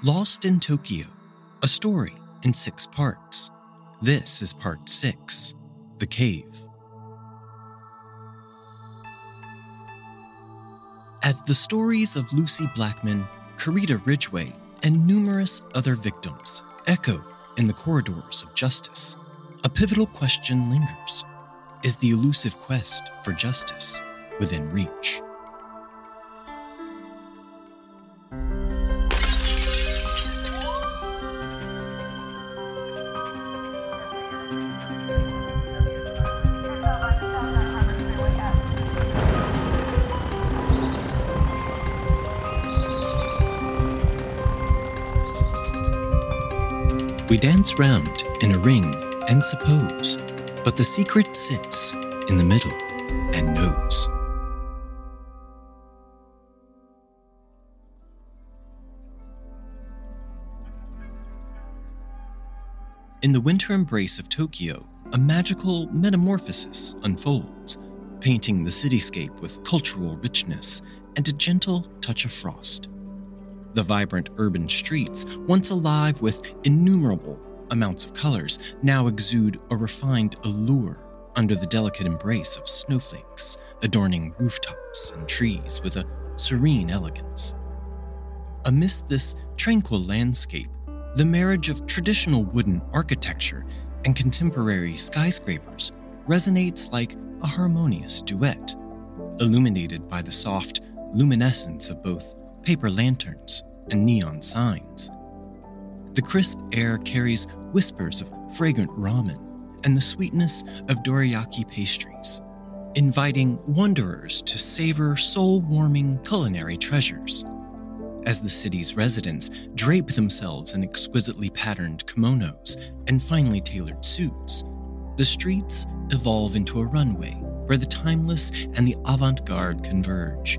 Lost in Tokyo, a story in 6 parts. This is part 6, The Cave. As the stories of Lucie Blackman, Karita Ridgway, and numerous other victims echo in the corridors of justice, a pivotal question lingers. Is the elusive quest for justice within reach? We dance round in a ring and suppose, but the secret sits in the middle and knows. In the winter embrace of Tokyo, a magical metamorphosis unfolds, painting the cityscape with cultural richness and a gentle touch of frost. The vibrant urban streets, once alive with innumerable amounts of colors, now exude a refined allure under the delicate embrace of snowflakes, adorning rooftops and trees with a serene elegance. Amidst this tranquil landscape, the marriage of traditional wooden architecture and contemporary skyscrapers resonates like a harmonious duet, illuminated by the soft luminescence of both paper lanterns and neon signs. The crisp air carries whispers of fragrant ramen and the sweetness of dorayaki pastries, inviting wanderers to savor soul-warming culinary treasures. As the city's residents drape themselves in exquisitely patterned kimonos and finely tailored suits, the streets evolve into a runway where the timeless and the avant-garde converge.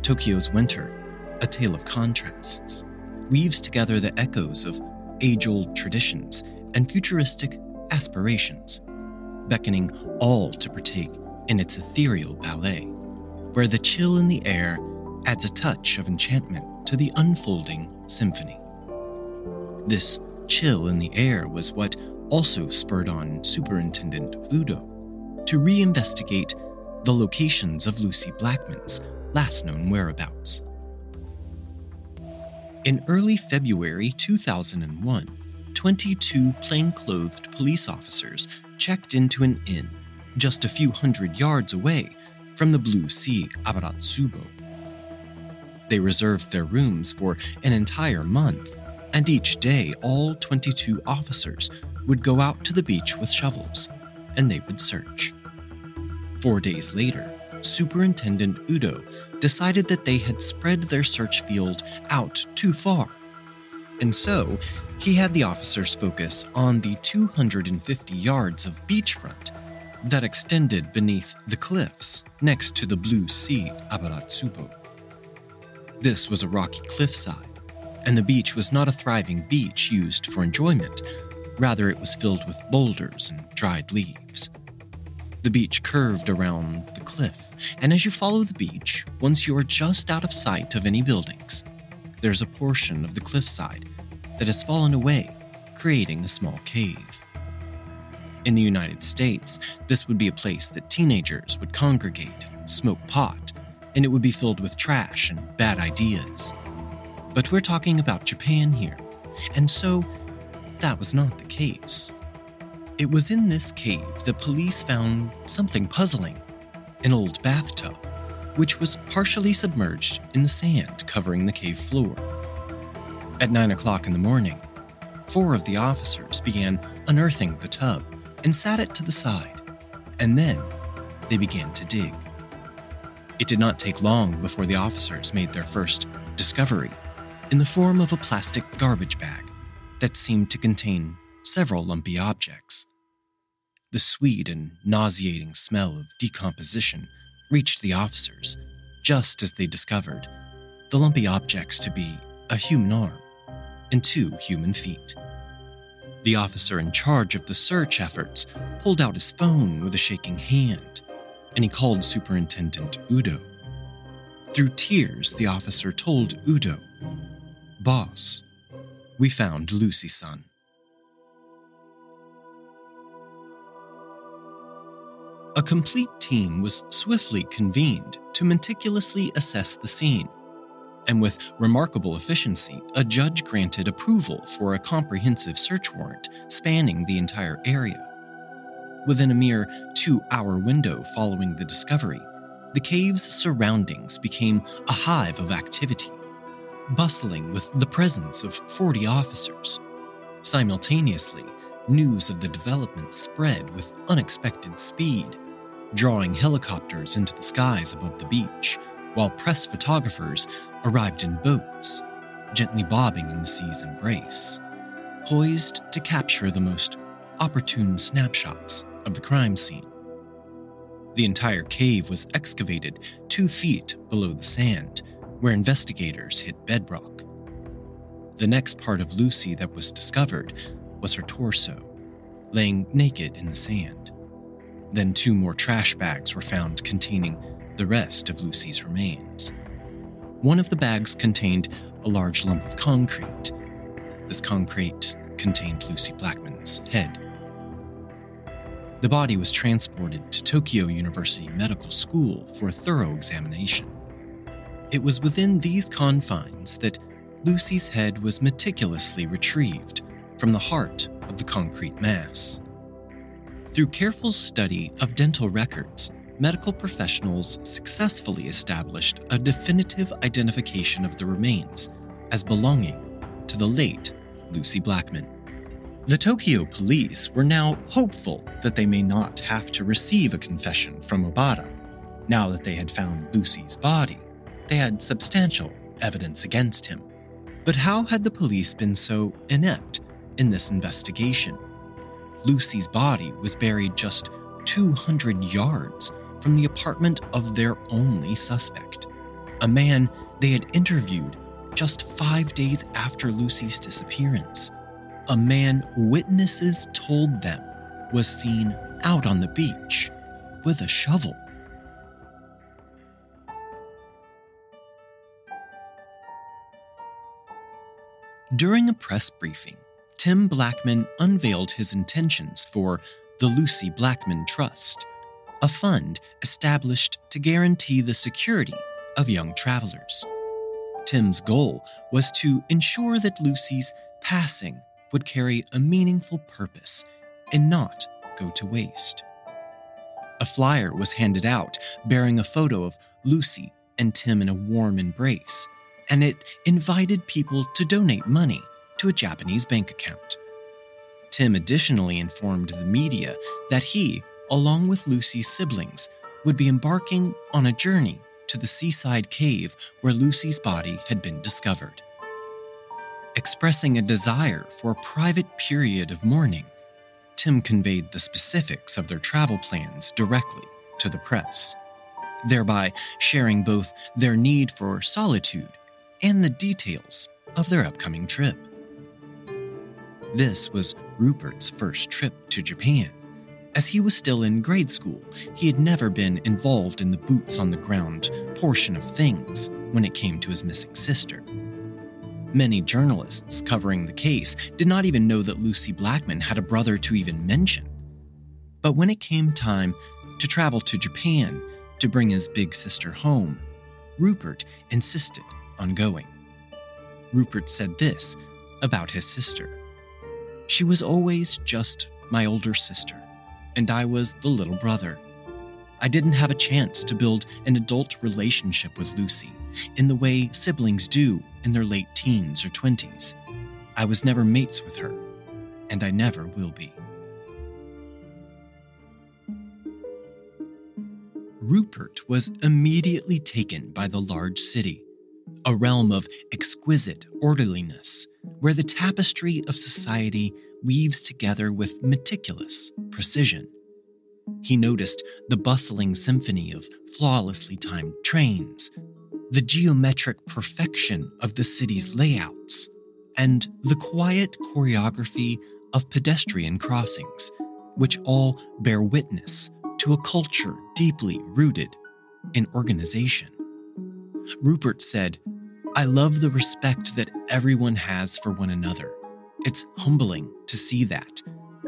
Tokyo's winter, a tale of contrasts, weaves together the echoes of age-old traditions and futuristic aspirations, beckoning all to partake in its ethereal ballet, where the chill in the air adds a touch of enchantment to the unfolding symphony. This chill in the air was what also spurred on Superintendent Udo to reinvestigate the locations of Lucie Blackman's last known whereabouts. In early February 2001, 22 plainclothed police officers checked into an inn just a few hundred yards away from the Blue Sea Abaratsubo. They reserved their rooms for an entire month, and each day all 22 officers would go out to the beach with shovels, and they would search. 4 days later, Superintendent Udo decided that they had spread their search field out too far, and so he had the officers focus on the 250 yards of beachfront that extended beneath the cliffs next to the Blue Sea Abaratsubo. This was a rocky cliffside, and the beach was not a thriving beach used for enjoyment. Rather, it was filled with boulders and dried leaves. The beach curved around the cliff, and as you follow the beach, once you are just out of sight of any buildings, there's a portion of the cliffside that has fallen away, creating a small cave. In the United States, this would be a place that teenagers would congregate and smoke pot, and it would be filled with trash and bad ideas. But we're talking about Japan here, and so that was not the case. It was in this cave that police found something puzzling: an old bathtub, which was partially submerged in the sand covering the cave floor. At 9 o'clock in the morning, 4 of the officers began unearthing the tub and sat it to the side, and then they began to dig. It did not take long before the officers made their first discovery in the form of a plastic garbage bag that seemed to contain several lumpy objects. The sweet and nauseating smell of decomposition reached the officers just as they discovered the lumpy objects to be a human arm and 2 human feet. The officer in charge of the search efforts pulled out his phone with a shaking hand, and he called Superintendent Udo. Through tears, the officer told Udo, "Boss, we found Lucie-san. A complete team was swiftly convened to meticulously assess the scene, and with remarkable efficiency, a judge granted approval for a comprehensive search warrant spanning the entire area. Within a mere 2-hour window following the discovery, the cave's surroundings became a hive of activity, bustling with the presence of 40 officers. Simultaneously, news of the development spread with unexpected speed, drawing helicopters into the skies above the beach, while press photographers arrived in boats, gently bobbing in the sea's embrace, poised to capture the most opportune snapshots of the crime scene. The entire cave was excavated 2 feet below the sand, where investigators hit bedrock. The next part of Lucie that was discovered was her torso, laying naked in the sand. Then 2 more trash bags were found containing the rest of Lucie's remains. One of the bags contained a large lump of concrete. This concrete contained Lucie Blackman's head. The body was transported to Tokyo University Medical School for a thorough examination. It was within these confines that Lucie's head was meticulously retrieved from the heart of the concrete mass. Through careful study of dental records, medical professionals successfully established a definitive identification of the remains as belonging to the late Lucie Blackman. The Tokyo police were now hopeful that they may not have to receive a confession from Obara. Now that they had found Lucie's body, they had substantial evidence against him. But how had the police been so inept in this investigation? Lucie's body was buried just 200 yards from the apartment of their only suspect, a man they had interviewed just 5 days after Lucie's disappearance, a man witnesses told them was seen out on the beach with a shovel. During a press briefing, Tim Blackman unveiled his intentions for the Lucie Blackman Trust, a fund established to guarantee the security of young travelers. Tim's goal was to ensure that Lucie's passing would carry a meaningful purpose and not go to waste. A flyer was handed out bearing a photo of Lucie and Tim in a warm embrace, and it invited people to donate money to a Japanese bank account. Tim additionally informed the media that he, along with Lucie's siblings, would be embarking on a journey to the seaside cave where Lucie's body had been discovered. Expressing a desire for a private period of mourning, Tim conveyed the specifics of their travel plans directly to the press, thereby sharing both their need for solitude and the details of their upcoming trip. This was Rupert's first trip to Japan. As he was still in grade school, he had never been involved in the boots-on-the-ground portion of things when it came to his missing sister. Many journalists covering the case did not even know that Lucie Blackman had a brother to even mention. But when it came time to travel to Japan to bring his big sister home, Rupert insisted on going. Rupert said this about his sister: "She was always just my older sister, and I was the little brother. I didn't have a chance to build an adult relationship with Lucie in the way siblings do in their late teens or 20s. I was never mates with her, and I never will be." Rupert was immediately taken by the large city, a realm of exquisite orderliness, where the tapestry of society weaves together with meticulous precision. He noticed the bustling symphony of flawlessly timed trains, the geometric perfection of the city's layouts, and the quiet choreography of pedestrian crossings, which all bear witness to a culture deeply rooted in organization. Rupert said, I love the respect that everyone has for one another. It's humbling to see that,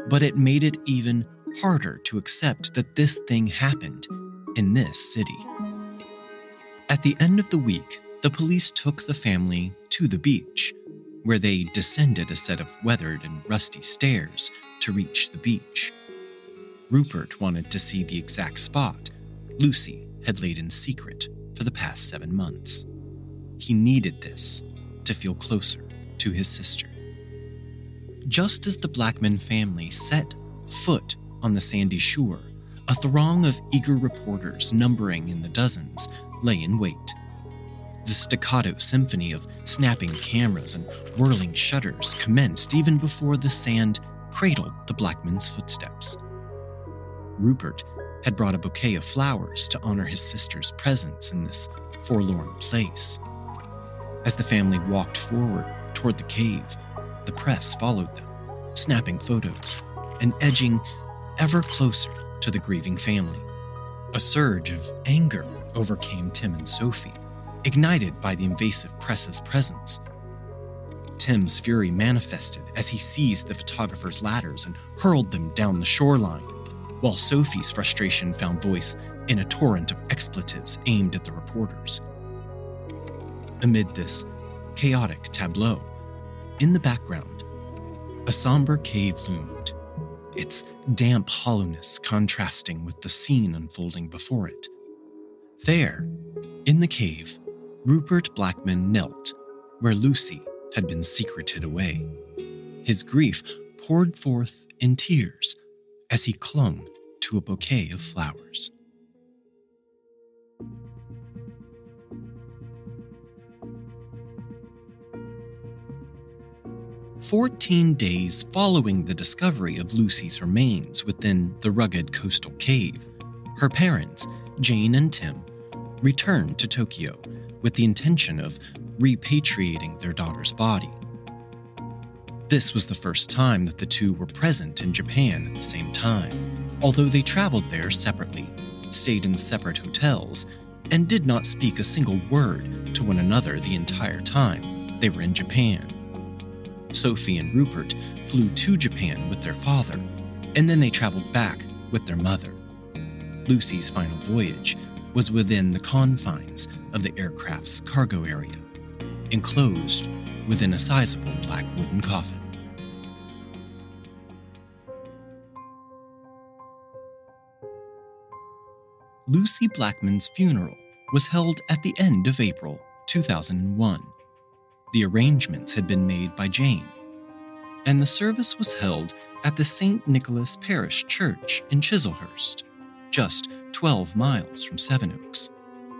but it made it even harder to accept that this thing happened in this city. At the end of the week, the police took the family to the beach, where they descended a set of weathered and rusty stairs to reach the beach. Rupert wanted to see the exact spot Lucie had laid in secret for the past 7 months. He needed this to feel closer to his sister. Just as the Blackman family set foot on the sandy shore, a throng of eager reporters numbering in the dozens lay in wait. The staccato symphony of snapping cameras and whirling shutters commenced even before the sand cradled the Blackman's footsteps. Rupert had brought a bouquet of flowers to honor his sister's presence in this forlorn place. As the family walked forward toward the cave, the press followed them, snapping photos and edging ever closer to the grieving family. A surge of anger overcame Tim and Sophie, ignited by the invasive press's presence. Tim's fury manifested as he seized the photographer's ladders and hurled them down the shoreline, while Sophie's frustration found voice in a torrent of expletives aimed at the reporters. Amid this chaotic tableau, in the background, a somber cave loomed, its damp hollowness contrasting with the scene unfolding before it. There, in the cave, Rupert Blackman knelt where Lucie had been secreted away. His grief poured forth in tears as he clung to a bouquet of flowers. "14 days following the discovery of Lucie's remains within the rugged coastal cave, her parents, Jane and Tim, returned to Tokyo with the intention of repatriating their daughter's body. This was the first time that the two were present in Japan at the same time, although they traveled there separately, stayed in separate hotels, and did not speak a single word to one another the entire time they were in Japan. Sophie and Rupert flew to Japan with their father, and then they traveled back with their mother. Lucie's final voyage was within the confines of the aircraft's cargo area, enclosed within a sizable black wooden coffin. Lucie Blackman's funeral was held at the end of April 2001. The arrangements had been made by Jane, and the service was held at the St. Nicholas Parish Church in Chislehurst, just 12 miles from Sevenoaks.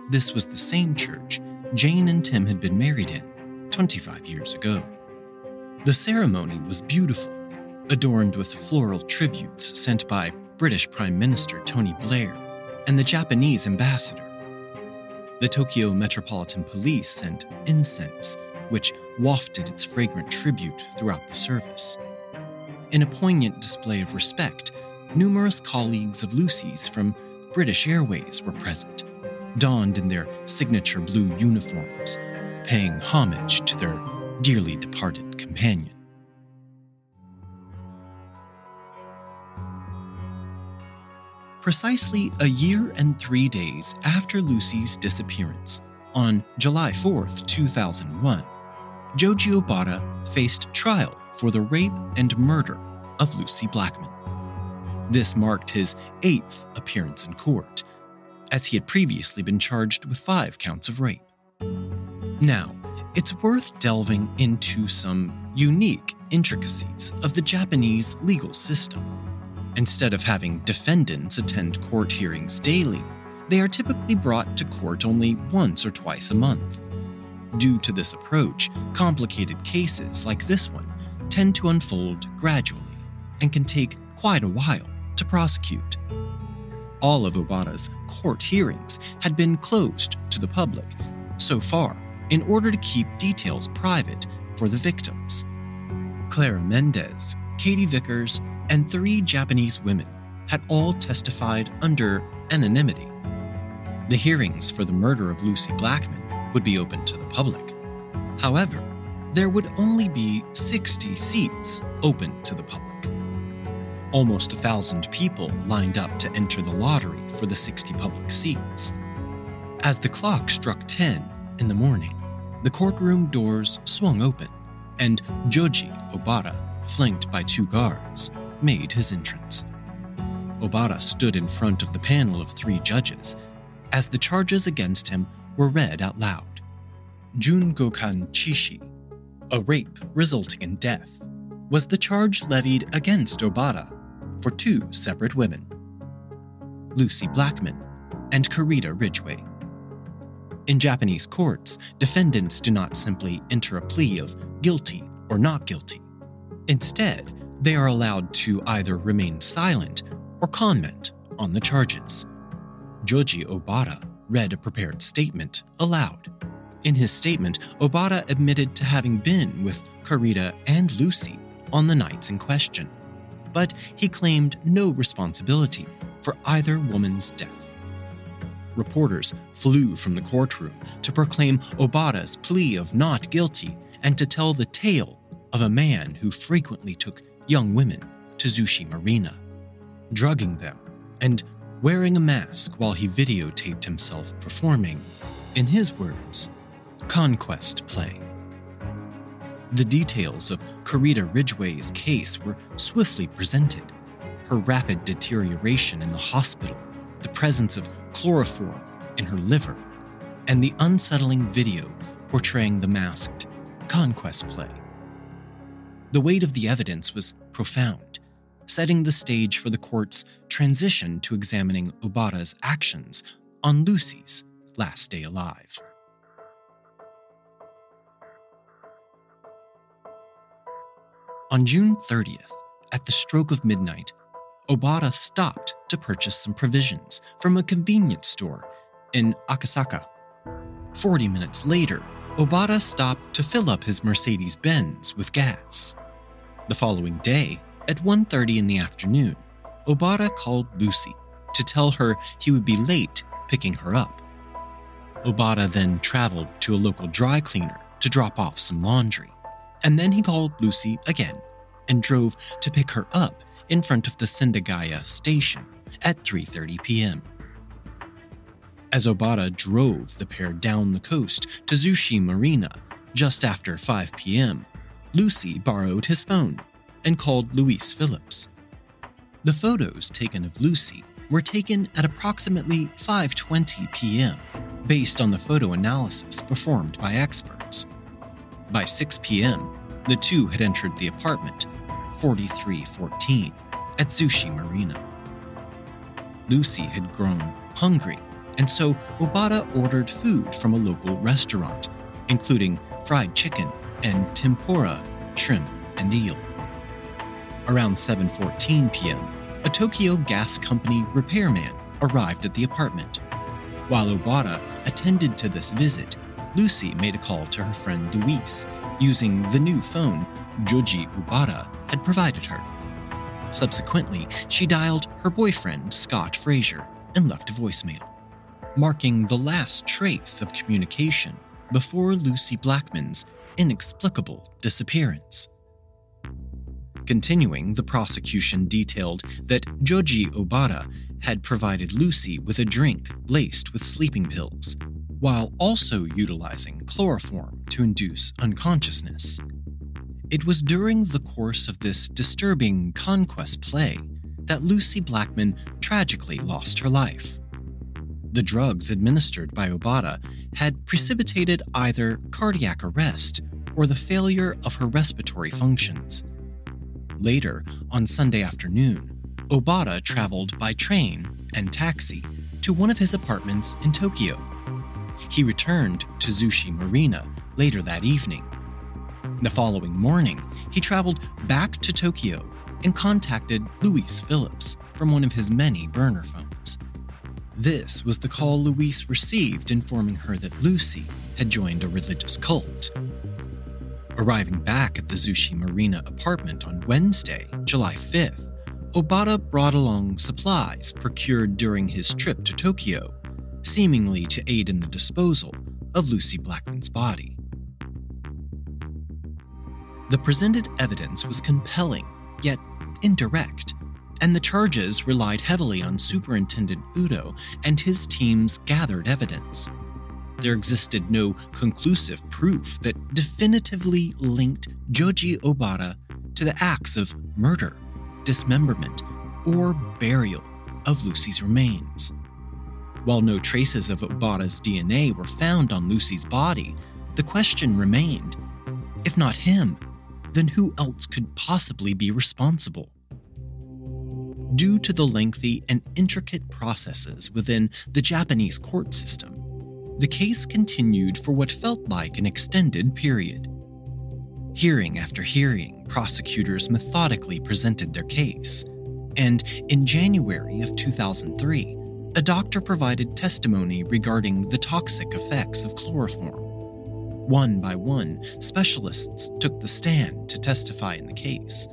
This was the same church Jane and Tim had been married in 25 years ago. The ceremony was beautiful, adorned with floral tributes sent by British Prime Minister Tony Blair and the Japanese ambassador. The Tokyo Metropolitan Police sent incense, which wafted its fragrant tribute throughout the service. In a poignant display of respect, numerous colleagues of Lucie's from British Airways were present, donned in their signature blue uniforms, paying homage to their dearly departed companion. Precisely a year and 3 days after Lucie's disappearance, on July 4th, 2001, Joji Obara faced trial for the rape and murder of Lucie Blackman. This marked his 8th appearance in court, as he had previously been charged with 5 counts of rape. Now, it's worth delving into some unique intricacies of the Japanese legal system. Instead of having defendants attend court hearings daily, they are typically brought to court only once or twice a month. Due to this approach, complicated cases like this one tend to unfold gradually and can take quite a while to prosecute. All of Obara's court hearings had been closed to the public so far in order to keep details private for the victims. Clara Mendez, Katie Vickers, and 3 Japanese women had all testified under anonymity. The hearings for the murder of Lucie Blackman would be open to the public, However, there would only be 60 seats open to the public. Almost 1,000 people lined up to enter the lottery for the 60 public seats. As the clock struck 10 in the morning, the courtroom doors swung open, and Joji Obara, flanked by 2 guards, made his entrance. Obara stood in front of the panel of 3 judges as the charges against him were read out loud. Jungokan Chishi, a rape resulting in death, was the charge levied against Obara for 2 separate women, Lucie Blackman and Kurita Ridgway. In Japanese courts, defendants do not simply enter a plea of guilty or not guilty. Instead, they are allowed to either remain silent or comment on the charges. Joji Obara read a prepared statement aloud. In his statement, Obara admitted to having been with Kurita and Lucie on the nights in question, but he claimed no responsibility for either woman's death. Reporters flew from the courtroom to proclaim Obara's plea of not guilty and to tell the tale of a man who frequently took young women to sushi marina, drugging them and wearing a mask while he videotaped himself performing, in his words, conquest play. The details of Kurita Ridgway's case were swiftly presented. Her rapid deterioration in the hospital, the presence of chloroform in her liver, and the unsettling video portraying the masked conquest play. The weight of the evidence was profound, setting the stage for the court's transition to examining Obara's actions on Lucie's last day alive. On June 30th, at the stroke of midnight, Obara stopped to purchase some provisions from a convenience store in Akasaka. 40 minutes later, Obara stopped to fill up his Mercedes-Benz with gas. The following day, at 1:30 in the afternoon, Obara called Lucie to tell her he would be late picking her up. Obara then traveled to a local dry cleaner to drop off some laundry, and then he called Lucie again and drove to pick her up in front of the Sendagaya station at 3:30 p.m. As Obara drove the pair down the coast to Sushi Marina just after 5 p.m., Lucie borrowed his phone and called Luis Phillips. The photos taken of Lucie were taken at approximately 5:20 p.m. based on the photo analysis performed by experts. By 6 p.m., the two had entered the apartment, 4314, at Sushi Marina. Lucie had grown hungry, and so Obara ordered food from a local restaurant, including fried chicken and tempura, shrimp, and eel. Around 7:14 p.m., a Tokyo Gas Company repairman arrived at the apartment. While Obara attended to this visit, Lucie made a call to her friend Luis, using the new phone Joji Obara had provided her. Subsequently, she dialed her boyfriend Scott Fraser and left a voicemail, marking the last trace of communication before Lucie Blackman's inexplicable disappearance. Continuing, the prosecution detailed that Joji Obara had provided Lucie with a drink laced with sleeping pills, while also utilizing chloroform to induce unconsciousness. It was during the course of this disturbing conquest play that Lucie Blackman tragically lost her life. The drugs administered by Obara had precipitated either cardiac arrest or the failure of her respiratory functions. Later, on Sunday afternoon, Obara traveled by train and taxi to one of his apartments in Tokyo. He returned to Sushi Marina later that evening. The following morning, he traveled back to Tokyo and contacted Luis Phillips from one of his many burner phones. This was the call Luis received informing her that Lucie had joined a religious cult. Arriving back at the Sushi Marina apartment on Wednesday, July 5th, Obara brought along supplies procured during his trip to Tokyo, seemingly to aid in the disposal of Lucie Blackman's body. The presented evidence was compelling, yet indirect, and the charges relied heavily on Superintendent Udo and his team's gathered evidence. There existed no conclusive proof that definitively linked Joji Obara to the acts of murder, dismemberment, or burial of Lucie's remains. While no traces of Obara's DNA were found on Lucie's body, the question remained, if not him, then who else could possibly be responsible? Due to the lengthy and intricate processes within the Japanese court system, the case continued for what felt like an extended period. Hearing after hearing, prosecutors methodically presented their case, and in January of 2003, a doctor provided testimony regarding the toxic effects of chloroform. One by one, specialists took the stand to testify in the case.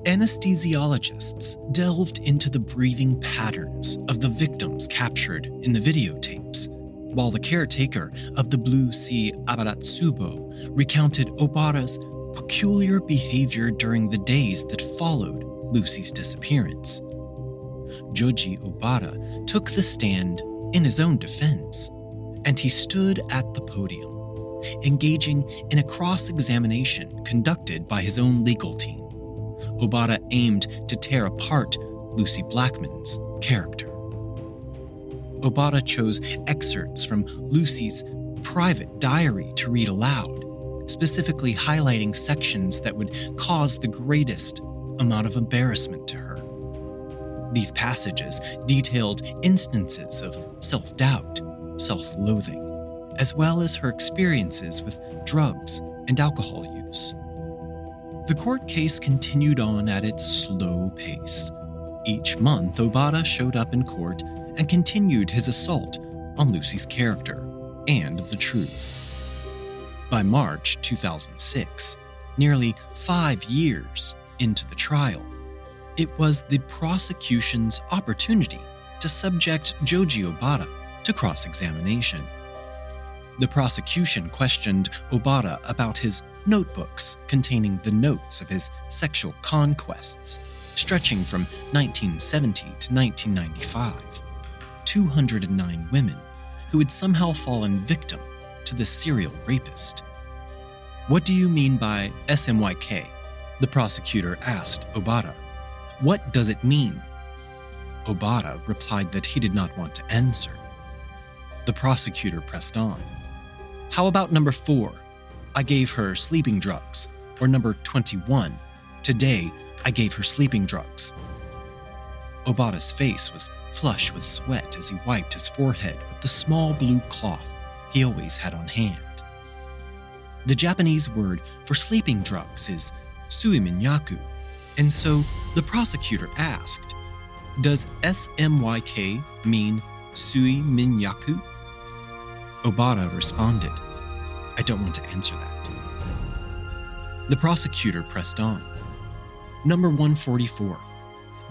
Anesthesiologists delved into the breathing patterns of the victims captured in the videotapes, while the caretaker of the Blue Sea Abaratsubo recounted Obara's peculiar behavior during the days that followed Lucie's disappearance. Joji Obara took the stand in his own defense, and he stood at the podium, engaging in a cross-examination conducted by his own legal team. Obara aimed to tear apart Lucie Blackman's character. Obara chose excerpts from Lucie's private diary to read aloud, specifically highlighting sections that would cause the greatest amount of embarrassment to her. These passages detailed instances of self-doubt, self-loathing, as well as her experiences with drugs and alcohol use. The court case continued on at its slow pace. Each month, Obara showed up in court and continued his assault on Lucie's character and the truth. By March 2006, nearly 5 years into the trial, it was the prosecution's opportunity to subject Joji Obara to cross-examination. The prosecution questioned Obara about his notebooks containing the notes of his sexual conquests, stretching from 1970 to 1995. 209 women who had somehow fallen victim to this serial rapist. "What do you mean by SMYK?" the prosecutor asked Obara. "What does it mean?" Obara replied that he did not want to answer. The prosecutor pressed on. "How about number 4? I gave her sleeping drugs." Or number 21, "Today, I gave her sleeping drugs." Obara's face was flush with sweat as he wiped his forehead with the small blue cloth he always had on hand. The Japanese word for sleeping drugs is suiminyaku, and so the prosecutor asked, "Does SMYK mean suiminyaku?" Obara responded, "I don't want to answer that." The prosecutor pressed on. Number 144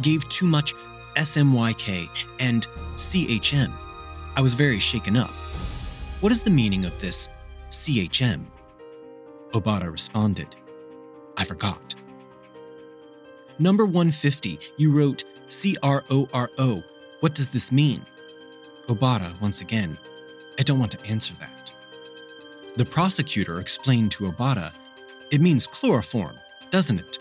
gave too much SMYK and CHM. I was very shaken up. What is the meaning of this CHM? Obara responded, "I forgot." Number 150, you wrote CRORO. What does this mean? Obara, once again, "I don't want to answer that." The prosecutor explained to Obara, "It means chloroform, doesn't it?"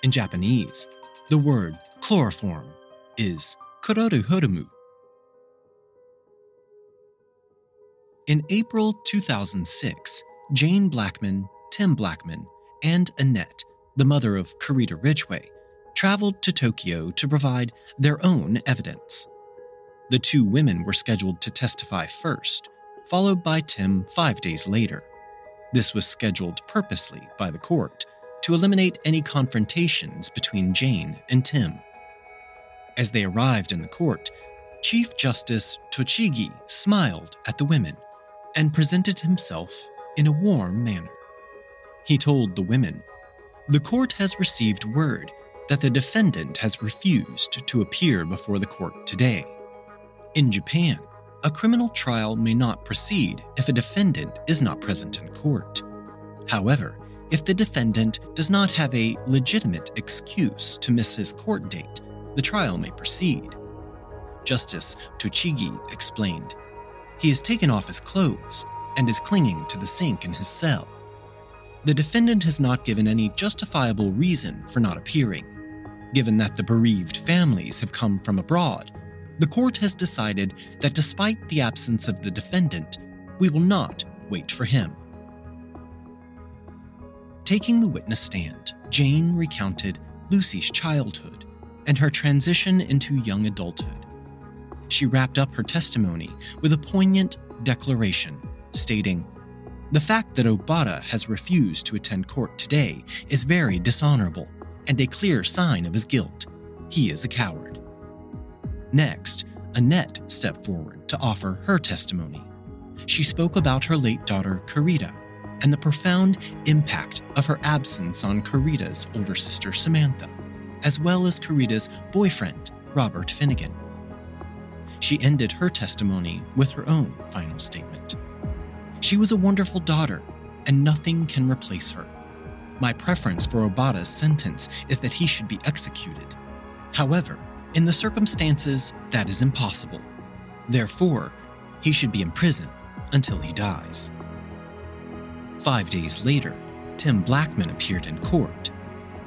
In Japanese, the word chloroform is kororuhorumu. In April 2006, Jane Blackman, Tim Blackman, and Annette, the mother of Karita Ridgway, traveled to Tokyo to provide their own evidence. The 2 women were scheduled to testify first, followed by Tim 5 days later. This was scheduled purposely by the court to eliminate any confrontations between Jane and Tim. As they arrived in the court, Chief Justice Tochigi smiled at the women and presented himself in a warm manner. He told the women, "The court has received word that the defendant has refused to appear before the court today. In Japan, a criminal trial may not proceed if a defendant is not present in court. However, if the defendant does not have a legitimate excuse to miss his court date, the trial may proceed. Justice Tochigi explained, "He has taken off his clothes and is clinging to the sink in his cell." The defendant has not given any justifiable reason for not appearing. Given that the bereaved families have come from abroad, the court has decided that despite the absence of the defendant, we will not wait for him. Taking the witness stand, Jane recounted Lucie's childhood and her transition into young adulthood. She wrapped up her testimony with a poignant declaration, stating, "The fact that Obara has refused to attend court today is very dishonorable and a clear sign of his guilt. He is a coward." Next, Annette stepped forward to offer her testimony. She spoke about her late daughter, Karita, and the profound impact of her absence on Karita's older sister, Samantha, as well as Karita's boyfriend, Robert Finnegan. She ended her testimony with her own final statement. "She was a wonderful daughter, and nothing can replace her. My preference for Obara's sentence is that he should be executed. However, in the circumstances, that is impossible. Therefore, he should be in prison until he dies." 5 days later, Tim Blackman appeared in court.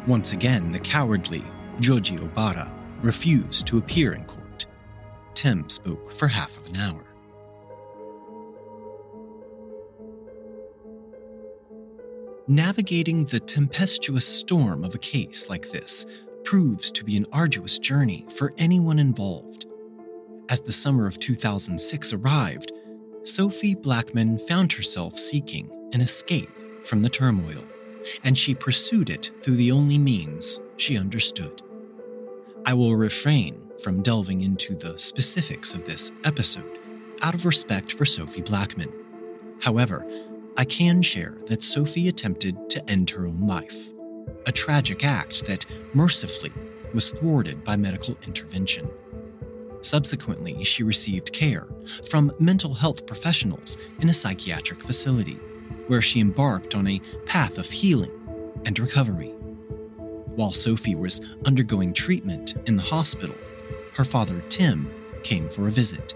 Once again, the cowardly Joji Obara refused to appear in court. Tim spoke for half of an hour. Navigating the tempestuous storm of a case like this proves to be an arduous journey for anyone involved. As the summer of 2006 arrived, Sophie Blackman found herself seeking an escape from the turmoil, and she pursued it through the only means she understood. I will refrain from delving into the specifics of this episode out of respect for Sophie Blackman. However, I can share that Sophie attempted to end her own life, a tragic act that mercifully was thwarted by medical intervention. Subsequently, she received care from mental health professionals in a psychiatric facility, where she embarked on a path of healing and recovery. While Sophie was undergoing treatment in the hospital, her father, Tim, came for a visit.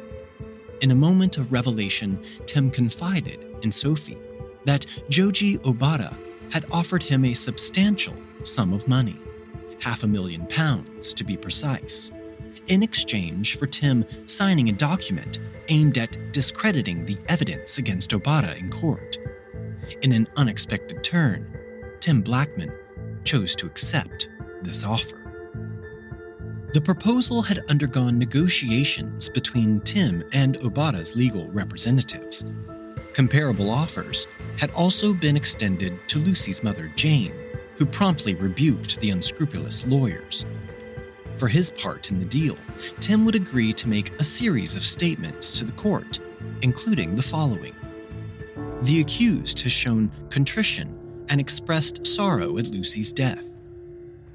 In a moment of revelation, Tim confided in Sophie that Joji Obara had offered him a substantial sum of money, £500,000 to be precise, in exchange for Tim signing a document aimed at discrediting the evidence against Obara in court. In an unexpected turn, Tim Blackman chose to accept this offer. The proposal had undergone negotiations between Tim and Obara's legal representatives. Comparable offers had also been extended to Lucie's mother, Jane, who promptly rebuked the unscrupulous lawyers. For his part in the deal, Tim would agree to make a series of statements to the court, including the following. The accused has shown contrition and expressed sorrow at Lucie's death.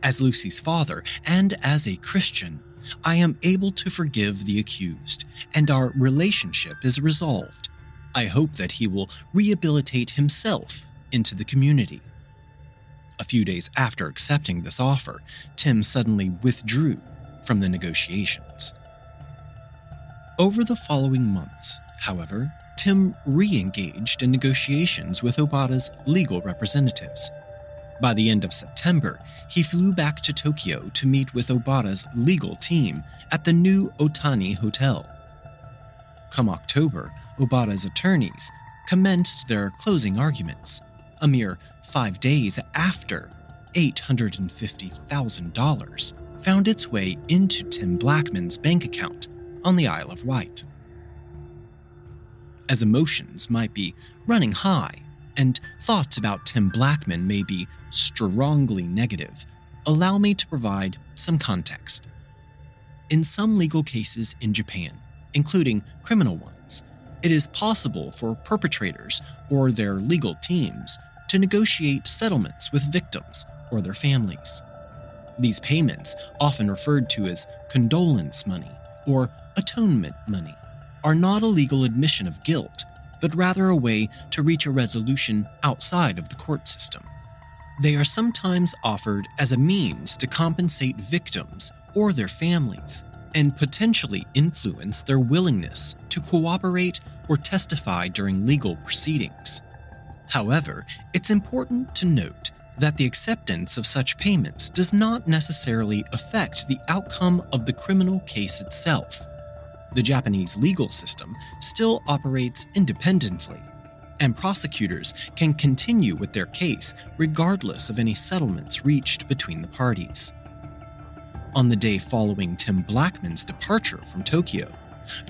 As Lucie's father and as a Christian, I am able to forgive the accused, and our relationship is resolved. I hope that he will rehabilitate himself into the community. A few days after accepting this offer, Tim suddenly withdrew from the negotiations. Over the following months, however, Tim re-engaged in negotiations with Obara's legal representatives. By the end of September, he flew back to Tokyo to meet with Obara's legal team at the new Otani Hotel. Come October, Obara's attorneys commenced their closing arguments, a mere 5 days after $850,000 found its way into Tim Blackman's bank account on the Isle of Wight. As emotions might be running high and thoughts about Tim Blackman may be strongly negative, allow me to provide some context. In some legal cases in Japan, including criminal ones, it is possible for perpetrators or their legal teams to negotiate settlements with victims or their families. These payments, often referred to as condolence money or atonement money, are not a legal admission of guilt, but rather a way to reach a resolution outside of the court system. They are sometimes offered as a means to compensate victims or their families and potentially influence their willingness to cooperate or testify during legal proceedings. However, it's important to note that the acceptance of such payments does not necessarily affect the outcome of the criminal case itself. The Japanese legal system still operates independently, and prosecutors can continue with their case regardless of any settlements reached between the parties. On the day following Tim Blackman's departure from Tokyo,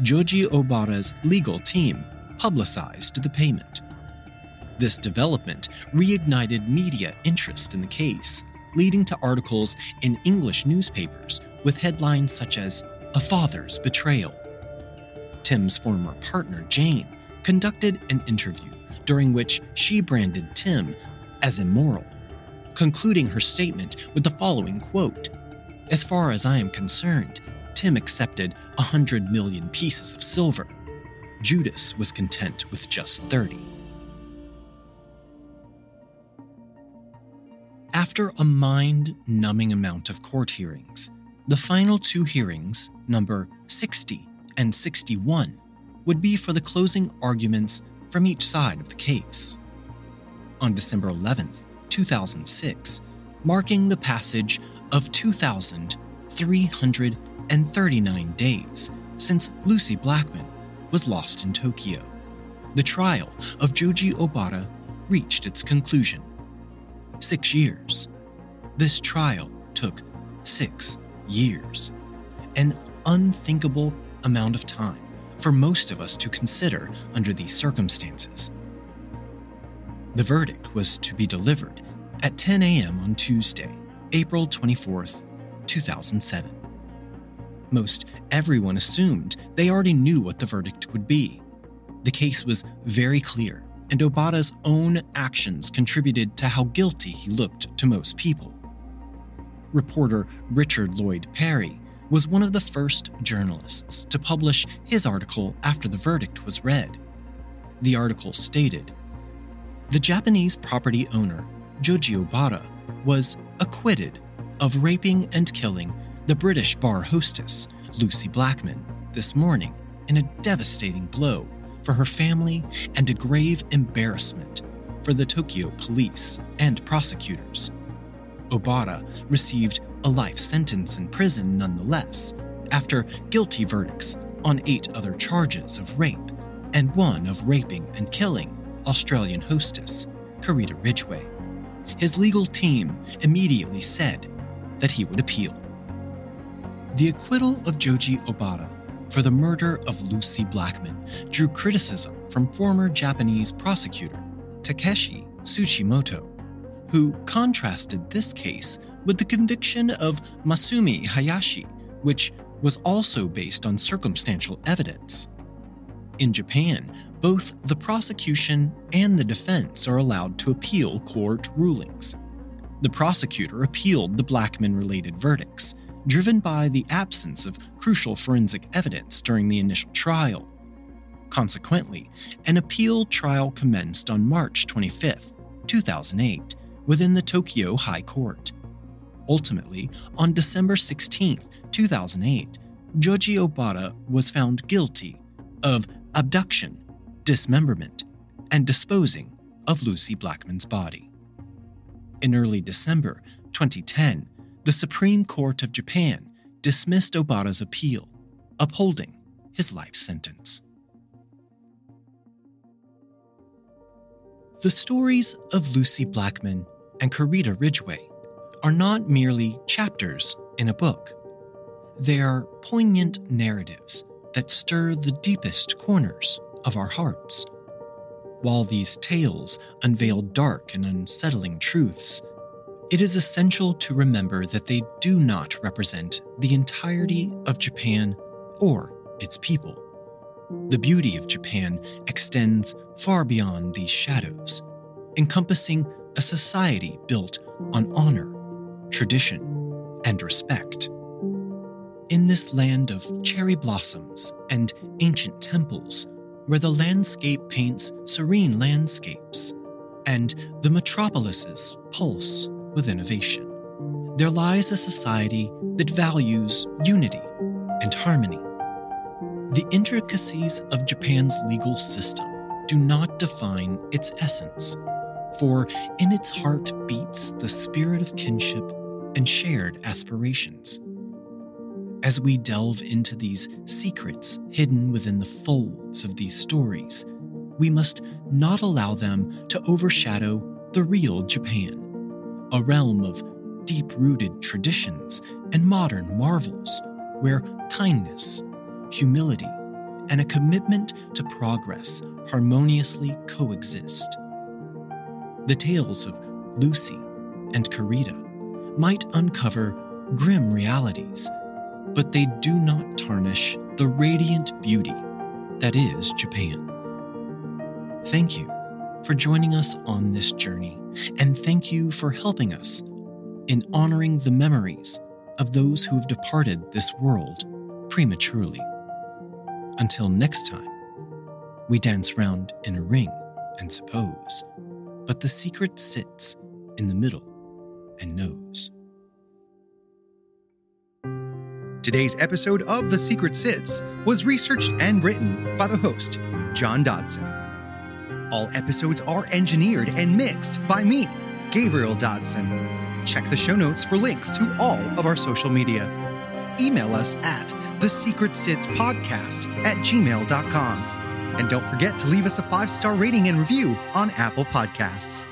Joji Obara's legal team publicized the payment. This development reignited media interest in the case, leading to articles in English newspapers with headlines such as "A Father's Betrayal." Tim's former partner, Jane, conducted an interview during which she branded Tim as immoral, concluding her statement with the following quote, "As far as I am concerned, Tim accepted 100 million pieces of silver. Judas was content with just 30. After a mind-numbing amount of court hearings, the final two hearings, number 60 and 61, would be for the closing arguments from each side of the case. On December 11th, 2006, marking the passage of 2,339 days since Lucie Blackman was lost in Tokyo, the trial of Joji Obara reached its conclusion. 6 years. This trial took 6 years. An unthinkable amount of time for most of us to consider under these circumstances. The verdict was to be delivered at 10 a.m. on Tuesday, April 24th, 2007. Most everyone assumed they already knew what the verdict would be. The case was very clear, and Obara's own actions contributed to how guilty he looked to most people. Reporter Richard Lloyd Perry was one of the first journalists to publish his article after the verdict was read. The article stated, "The Japanese property owner, Joji Obara, was acquitted of raping and killing the British bar hostess, Lucie Blackman, this morning in a devastating blow for her family and a grave embarrassment for the Tokyo police and prosecutors. Obara received a life sentence in prison nonetheless, after guilty verdicts on 8 other charges of rape and one of raping and killing Australian hostess, Karita Ridgway. His legal team immediately said that he would appeal." The acquittal of Joji Obara for the murder of Lucie Blackman drew criticism from former Japanese prosecutor Takeshi Tsuchimoto, who contrasted this case with the conviction of Masumi Hayashi, which was also based on circumstantial evidence. In Japan, both the prosecution and the defense are allowed to appeal court rulings. The prosecutor appealed the Blackman-related verdicts, driven by the absence of crucial forensic evidence during the initial trial. Consequently, an appeal trial commenced on March 25, 2008, within the Tokyo High Court. Ultimately, on December 16, 2008, Joji Obara was found guilty of abduction, dismemberment, and disposing of Lucie Blackman's body. In early December 2010, the Supreme Court of Japan dismissed Obara's appeal, upholding his life sentence. The stories of Lucie Blackman and Karita Ridgway are not merely chapters in a book. They are poignant narratives that stir the deepest corners of our hearts. While these tales unveil dark and unsettling truths, it is essential to remember that they do not represent the entirety of Japan or its people. The beauty of Japan extends far beyond these shadows, encompassing a society built on honor, tradition, and respect. In this land of cherry blossoms and ancient temples, where the landscape paints serene landscapes, and the metropolis's pulse with innovation. There lies a society that values unity and harmony. The intricacies of Japan's legal system do not define its essence, for in its heart beats the spirit of kinship and shared aspirations. As we delve into these secrets hidden within the folds of these stories, we must not allow them to overshadow the real Japan, a realm of deep-rooted traditions and modern marvels where kindness, humility, and a commitment to progress harmoniously coexist. The tales of Lucie and Kurita might uncover grim realities, but they do not tarnish the radiant beauty that is Japan. Thank you for joining us on this journey, and thank you for helping us in honoring the memories of those who have departed this world prematurely. Until next time, we dance round in a ring and suppose, but the secret sits in the middle and knows. Today's episode of The Secret Sits was researched and written by the host, John Dodson. All episodes are engineered and mixed by me, Gabriel Dodson. Check the show notes for links to all of our social media. Email us at thesecretsitspodcast@gmail.com. And don't forget to leave us a 5-star rating and review on Apple Podcasts.